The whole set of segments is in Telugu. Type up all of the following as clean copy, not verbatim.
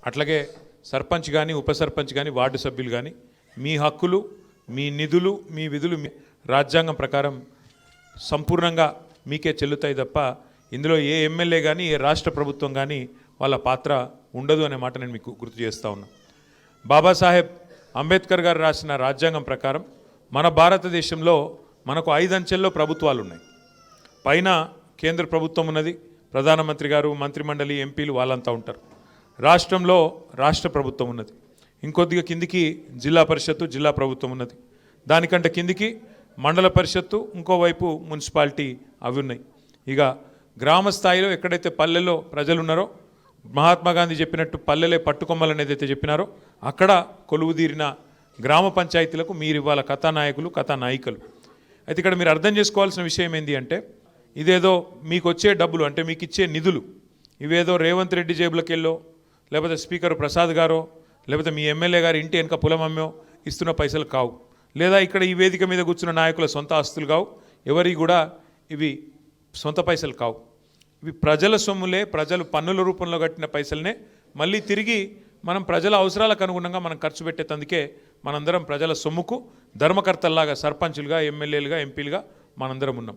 అట్లాగే సర్పంచ్ కానీ ఉప సర్పంచ్ కానీ వార్డు సభ్యులు కానీ మీ హక్కులు మీ నిధులు మీ విధులు రాజ్యాంగం ప్రకారం సంపూర్ణంగా మీకే చెల్లుతాయి తప్ప ఇందులో ఏ ఎమ్మెల్యే కానీ ఏ రాష్ట్ర ప్రభుత్వం కానీ వాళ్ళ పాత్ర ఉండదు అనే మాట నేను మీకు గుర్తు చేస్తూ ఉన్నా. బాబాసాహెబ్ అంబేద్కర్ గారు రాసిన రాజ్యాంగం ప్రకారం మన భారతదేశంలో మనకు 5 అంచెల్లో ప్రభుత్వాలు ఉన్నాయి. పైన కేంద్ర ప్రభుత్వం ఉన్నది, ప్రధానమంత్రి గారు, మంత్రిమండలి, ఎంపీలు వాళ్ళంతా ఉంటారు. రాష్ట్రంలో రాష్ట్ర ప్రభుత్వం ఉన్నది, ఇంకొద్దిగా కిందికి జిల్లా పరిషత్తు జిల్లా ప్రభుత్వం ఉన్నది, దానికంటే కిందికి మండల పరిషత్తు, ఇంకోవైపు మున్సిపాలిటీ అవి ఉన్నాయి. ఇక గ్రామ స్థాయిలో ఎక్కడైతే పల్లెల్లో ప్రజలు ఉన్నారో, మహాత్మా గాంధీ చెప్పినట్టు పల్లెలే పట్టుకొమ్మలు ఏదైతే చెప్పినారో అక్కడ కొలువుదీరిన గ్రామ పంచాయతీలకు మీరు ఇవాళ కథానాయకులు కథానాయికలు. అయితే ఇక్కడ మీరు అర్థం చేసుకోవాల్సిన విషయం ఏంటి అంటే, ఇదేదో మీకు వచ్చే డబ్బులు అంటే మీకు ఇచ్చే నిధులు ఇవేదో రేవంత్ రెడ్డి జేబులకి వెళ్ళో, లేకపోతే స్పీకర్ ప్రసాద్ గారో, లేకపోతే మీ ఎమ్మెల్యే గారు ఇంటి వెనక పొలమమ్మో ఇస్తున్న పైసలు కావు, లేదా ఇక్కడ ఈ వేదిక మీద కూర్చున్న నాయకుల సొంత ఆస్తులు కావు, ఎవరి కూడా ఇవి సొంత పైసలు కావు. ఇవి ప్రజల సొమ్ములే, ప్రజలు పన్నుల రూపంలో కట్టిన పైసలనే మళ్ళీ తిరిగి మనం ప్రజల అవసరాలకు అనుగుణంగా మనం ఖర్చు పెట్టేందుకే మనందరం ప్రజల సొమ్ముకు ధర్మకర్తల్లాగా సర్పంచులుగా, ఎమ్మెల్యేలుగా, ఎంపీలుగా మనందరం ఉన్నాం.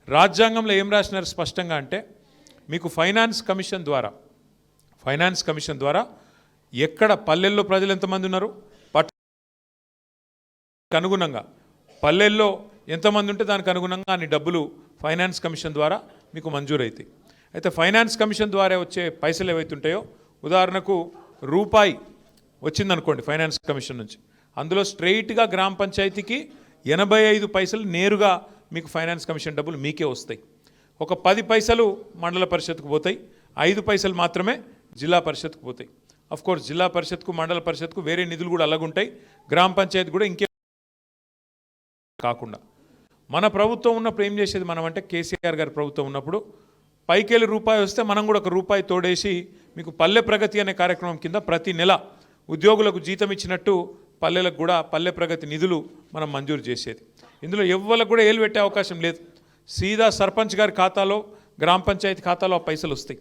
రాజ్యాంగంలో ఏం రాసినారు స్పష్టంగా అంటే, మీకు ఫైనాన్స్ కమిషన్ ద్వారా ఎక్కడ పల్లెల్లో ప్రజలు ఎంతమంది ఉన్నారు, అనుగుణంగా పల్లెల్లో ఎంతమంది ఉంటే దానికి అనుగుణంగా అన్ని డబ్బులు ఫైనాన్స్ కమిషన్ ద్వారా మీకు మంజూరైతాయి. అయితే ఫైనాన్స్ కమిషన్ ద్వారా వచ్చే పైసలు ఏవైతే ఉంటాయో, ఉదాహరణకు రూపాయి వచ్చిందనుకోండి ఫైనాన్స్ కమిషన్ నుంచి, అందులో స్ట్రెయిట్గా గ్రామ పంచాయతీకి 85 పైసలు నేరుగా మీకు ఫైనాన్స్ కమిషన్ డబ్బులు మీకే వస్తాయి. ఒక 10 పైసలు మండల పరిషత్కు పోతాయి, 5 పైసలు మాత్రమే జిల్లా పరిషత్కు పోతాయి. అఫ్కోర్స్ జిల్లా పరిషత్కు మండల పరిషత్కు వేరే నిధులు కూడా అలాగుంటాయి, గ్రామ పంచాయతీ కూడా ఇంకే కాకుండా. మన ప్రభుత్వం ఉన్నప్పుడు ఏం చేసేది మనం అంటే, కేసీఆర్ గారి ప్రభుత్వం ఉన్నప్పుడు పైకెళ్ళి రూపాయి వస్తే మనం కూడా 1 రూపాయి తోడేసి మీకు పల్లె ప్రగతి అనే కార్యక్రమం కింద ప్రతి నెల ఉద్యోగులకు జీతం ఇచ్చినట్టు పల్లెలకు కూడా పల్లె ప్రగతి నిధులు మనం మంజూరు చేసేది. ఇందులో ఎవ్వరికి కూడా ఏలు పెట్టే అవకాశం లేదు, సీదా సర్పంచ్ గారి ఖాతాలో, గ్రామ పంచాయతీ ఖాతాలో ఆ పైసలు వస్తాయి.